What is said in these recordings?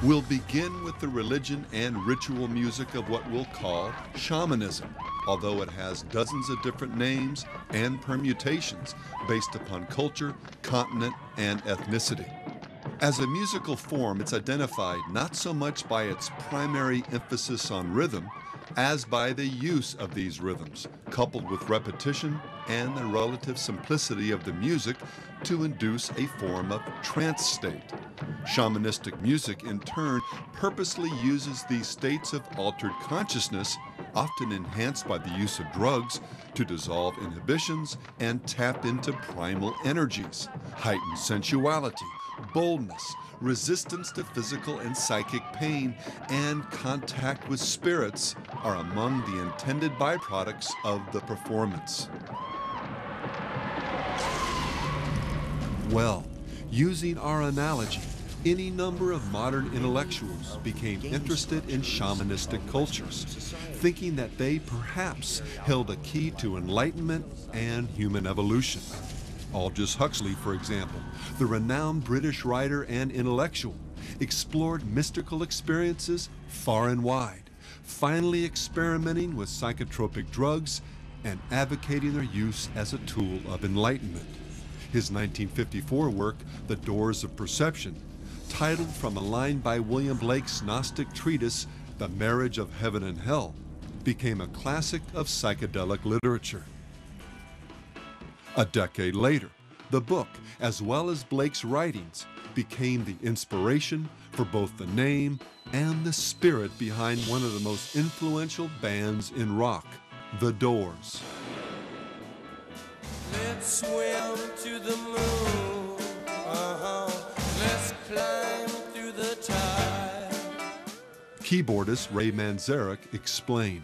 We'll begin with the religion and ritual music of what we'll call shamanism, although it has dozens of different names and permutations based upon culture, continent, and ethnicity. As a musical form, it's identified not so much by its primary emphasis on rhythm as by the use of these rhythms, coupled with repetition and the relative simplicity of the music to induce a form of trance state. Shamanistic music, in turn, purposely uses these states of altered consciousness, often enhanced by the use of drugs, to dissolve inhibitions and tap into primal energies. Heightened sensuality, boldness, resistance to physical and psychic pain, and contact with spirits are among the intended byproducts of the performance. Well, using our analogy, any number of modern intellectuals became interested in shamanistic cultures, thinking that they perhaps held a key to enlightenment and human evolution. Aldous Huxley, for example, the renowned British writer and intellectual, explored mystical experiences far and wide, finally experimenting with psychotropic drugs and advocating their use as a tool of enlightenment. His 1954 work, The Doors of Perception, titled from a line by William Blake's Gnostic treatise, The Marriage of Heaven and Hell, became a classic of psychedelic literature. A decade later, the book, as well as Blake's writings, became the inspiration for both the name and the spirit behind one of the most influential bands in rock, The Doors. Let's swim to the moon, let's climb through the tide. Keyboardist Ray Manzarek explained,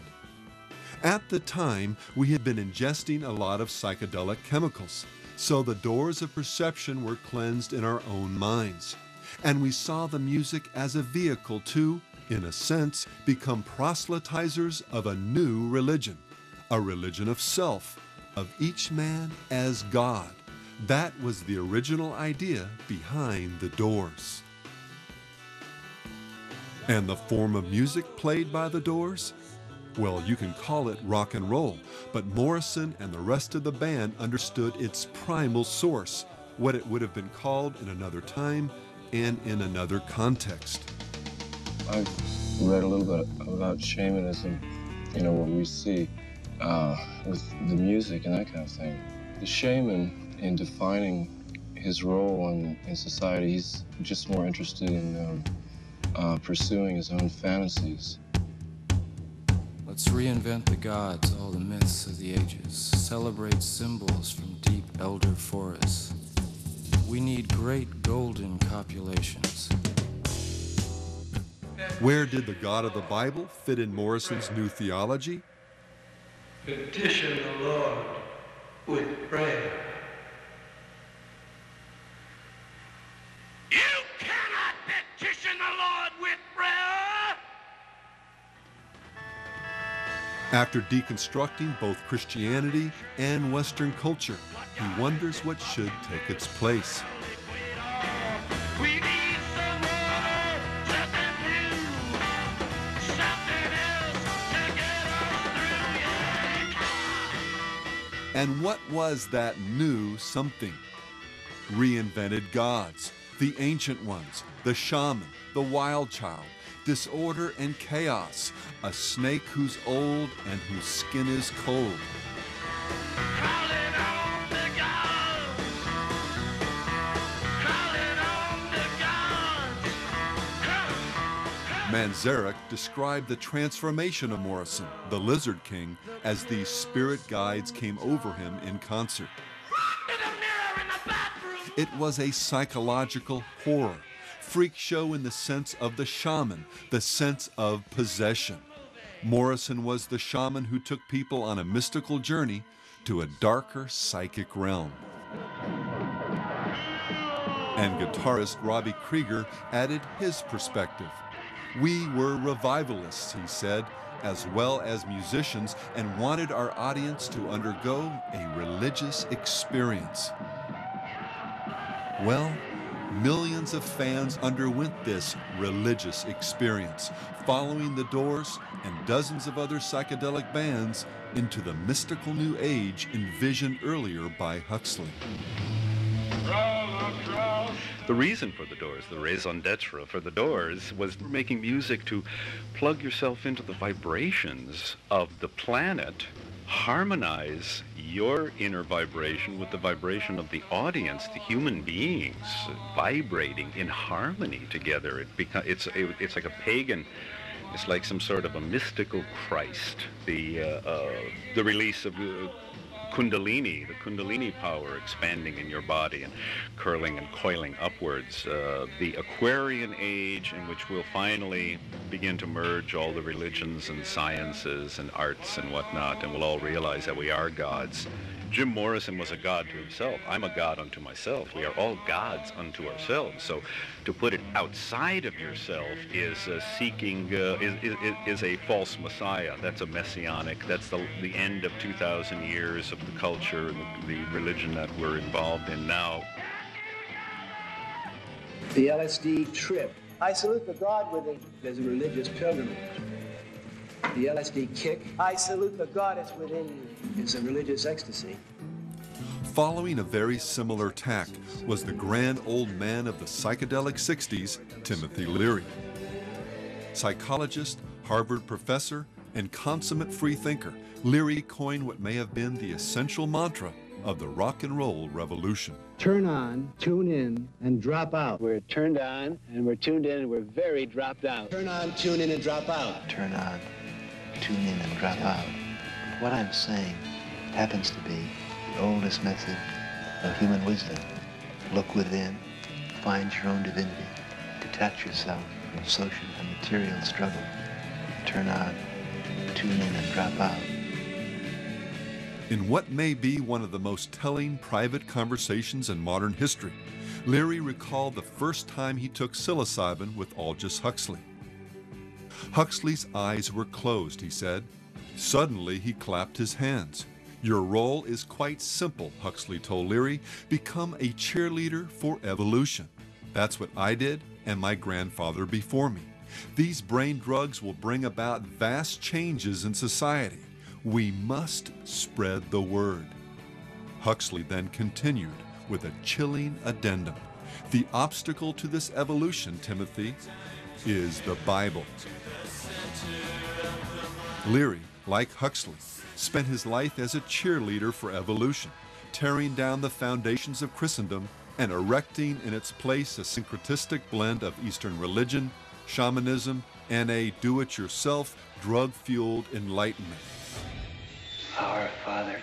"At the time, we had been ingesting a lot of psychedelic chemicals, so the doors of perception were cleansed in our own minds, and we saw the music as a vehicle to, in a sense, become proselytizers of a new religion, a religion of self, of each man as God. That was the original idea behind the Doors." And the form of music played by the Doors? Well, you can call it rock and roll, but Morrison and the rest of the band understood its primal source, what it would have been called in another time and in another context. I've read a little bit about shamanism, what we see with the music and that kind of thing. The shaman, in defining his role in society, he's just more interested in pursuing his own fantasies. Let's reinvent the gods, all the myths of the ages, celebrate symbols from deep elder forests. We need great golden copulations. Where did the God of the Bible fit in Morrison's new theology? Petition the Lord with prayer. You cannot petition the Lord with prayer! After deconstructing both Christianity and Western culture, he wonders what should take its place. We need some more, something new, something else to get us through, yeah. And what was that new something? Reinvented gods, the ancient ones, the shaman, the wild child, disorder and chaos, a snake who's old and whose skin is cold. Calling on the gods, calling on the gods. Manzarek described the transformation of Morrison, the Lizard King, as these spirit guides came over him in concert. To the mirror in the bathroom. It was a psychological horror, freak show in the sense of the shaman, the sense of possession. Morrison was the shaman who took people on a mystical journey to a darker psychic realm. And guitarist Robbie Krieger added his perspective. "We were revivalists," he said, as well as musicians, and wanted our audience to undergo a religious experience. Well, millions of fans underwent this religious experience, following the Doors and dozens of other psychedelic bands into the mystical new age envisioned earlier by Huxley. The reason for the Doors, the raison d'etre for the Doors, was making music to plug yourself into the vibrations of the planet, harmonize your inner vibration with the vibration of the audience, the human beings, vibrating in harmony together. It's like a pagan. It's like some sort of a mystical Christ. The release of Kundalini, the Kundalini power expanding in your body and curling and coiling upwards. The Aquarian age, in which we'll finally begin to merge all the religions and sciences and arts and whatnot, and we'll all realize that we are gods. Jim Morrison was a god to himself. I'm a god unto myself. We are all gods unto ourselves. So to put it outside of yourself is is a false messiah. That's a messianic. That's the end of 2,000 years of the culture and the religion that we're involved in now. The LSD trip. I salute the God within. There's a religious pilgrimage. The LSD kick. I salute the goddess within you. It's a religious ecstasy. Following a very similar tack was the grand old man of the psychedelic 60s, Timothy Leary. Psychologist, Harvard professor, and consummate freethinker, Leary coined what may have been the essential mantra of the rock and roll revolution. Turn on, tune in, and drop out. We're turned on, and we're tuned in, and we're very dropped out. Turn on, tune in, and drop out. Turn on, tune in, and drop out. What I'm saying happens to be the oldest method of human wisdom. Look within, find your own divinity, detach yourself from social and material struggle. Turn on, tune in, and drop out. In what may be one of the most telling private conversations in modern history, Leary recalled the first time he took psilocybin with Aldous Huxley. Huxley's eyes were closed, he said. Suddenly, he clapped his hands. Your role is quite simple, Huxley told Leary. Become a cheerleader for evolution. That's what I did and my grandfather before me. These brain drugs will bring about vast changes in society. We must spread the word. Huxley then continued with a chilling addendum. The obstacle to this evolution, Timothy, is the Bible. Leary, like Huxley, spent his life as a cheerleader for evolution, tearing down the foundations of Christendom and erecting in its place a syncretistic blend of Eastern religion, shamanism, and a do-it-yourself, drug-fueled enlightenment. Our Father,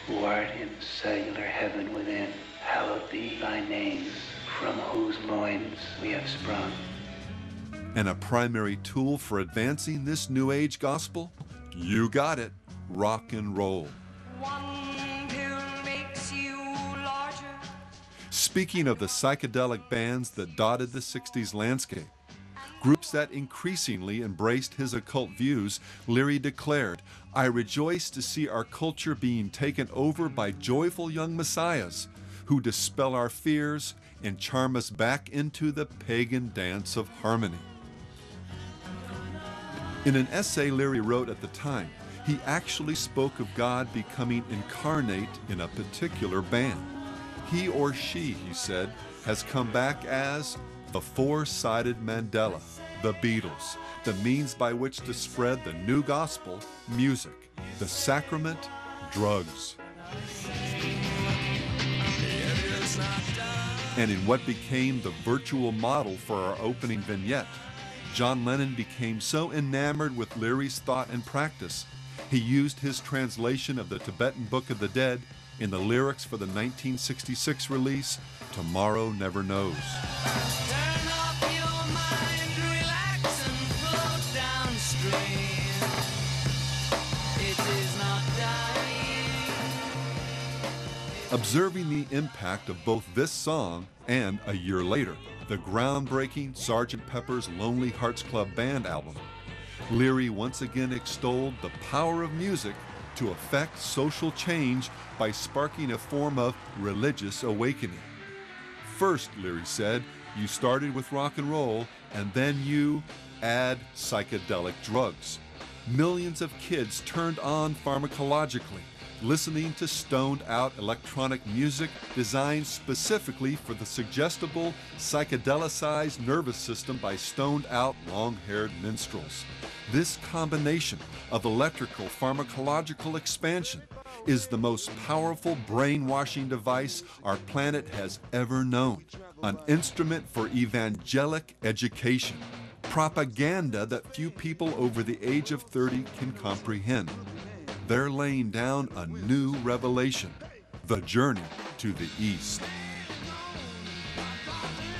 who art in cellular heaven within, hallowed be thy name, from whose loins we have sprung. And a primary tool for advancing this New Age gospel? You got it, rock and roll. One pill makes you larger. Speaking of the psychedelic bands that dotted the 60s landscape, groups that increasingly embraced his occult views, Leary declared, I rejoice to see our culture being taken over by joyful young messiahs who dispel our fears and charm us back into the pagan dance of harmony. In an essay Leary wrote at the time, he actually spoke of God becoming incarnate in a particular band. He or she, he said, has come back as the four-sided Mandela, the Beatles, the means by which to spread the new gospel, music, the sacrament, drugs. And in what became the virtual model for our opening vignette, John Lennon became so enamored with Leary's thought and practice, he used his translation of the Tibetan Book of the Dead in the lyrics for the 1966 release, Tomorrow Never Knows. Turn off your mind, relax and float downstream. It is not dying. Observing the impact of both this song and, a year later, the groundbreaking Sgt. Pepper's Lonely Hearts Club Band album, Leary once again extolled the power of music to effect social change by sparking a form of religious awakening. First, Leary said, you started with rock and roll, and then you add psychedelic drugs. Millions of kids turned on pharmacologically, listening to stoned-out electronic music designed specifically for the suggestible, psychedelicized nervous system by stoned-out, long-haired minstrels. This combination of electrical pharmacological expansion is the most powerful brainwashing device our planet has ever known, an instrument for evangelic education, propaganda that few people over the age of 30 can comprehend. They're laying down a new revelation, the journey to the East.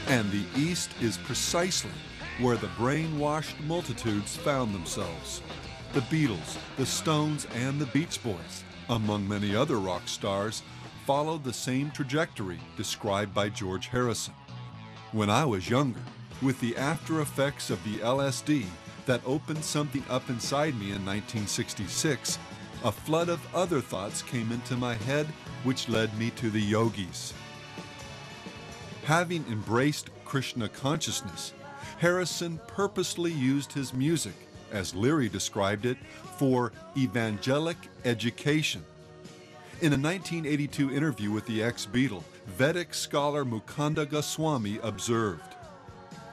And the East is precisely where the brainwashed multitudes found themselves. The Beatles, the Stones, and the Beach Boys, among many other rock stars, followed the same trajectory described by George Harrison. When I was younger, with the after effects of the LSD that opened something up inside me in 1966, a flood of other thoughts came into my head, which led me to the yogis. Having embraced Krishna consciousness, Harrison purposely used his music, as Leary described it, for evangelic education. In a 1982 interview with the ex-Beatle, Vedic scholar Mukunda Goswami observed,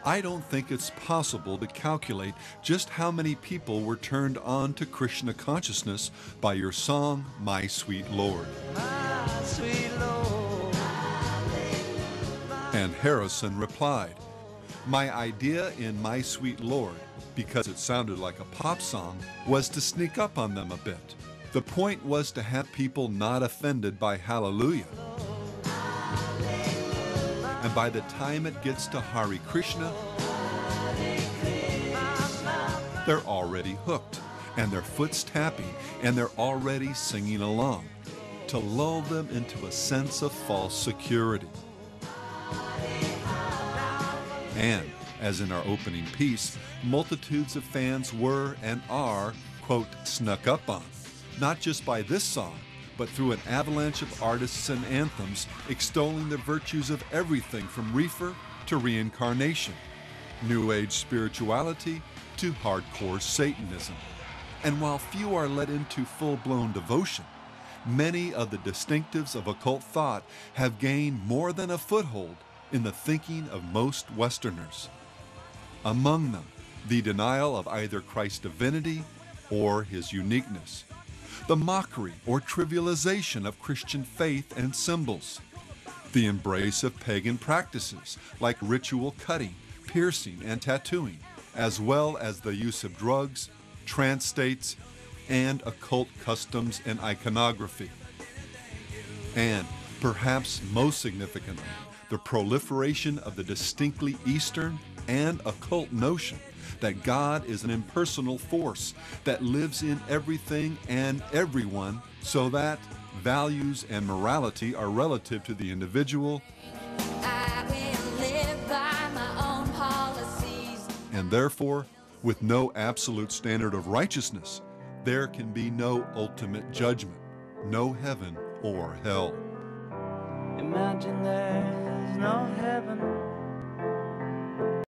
I don't think it's possible to calculate just how many people were turned on to Krishna consciousness by your song, My Sweet Lord. My sweet Lord. And Harrison replied, my idea in My Sweet Lord, because it sounded like a pop song, was to sneak up on them a bit. The point was to have people not offended by Hallelujah. And by the time it gets to Hare Krishna, they're already hooked, and their foot's tapping, and they're already singing along, to lull them into a sense of false security. And, as in our opening piece, multitudes of fans were and are, quote, snuck up on, not just by this song, but through an avalanche of artists and anthems extolling the virtues of everything from reefer to reincarnation, New Age spirituality to hardcore Satanism. And while few are led into full-blown devotion, many of the distinctives of occult thought have gained more than a foothold in the thinking of most Westerners. Among them, the denial of either Christ's divinity or his uniqueness, the mockery or trivialization of Christian faith and symbols, the embrace of pagan practices like ritual cutting, piercing, and tattooing, as well as the use of drugs, trance states, and occult customs and iconography. And, perhaps most significantly, the proliferation of the distinctly Eastern and occult notion that God is an impersonal force that lives in everything and everyone, so that values and morality are relative to the individual, I will live by my own policies. and therefore, with no absolute standard of righteousness, there can be no ultimate judgment, no heaven or hell. Imagine there's no heaven.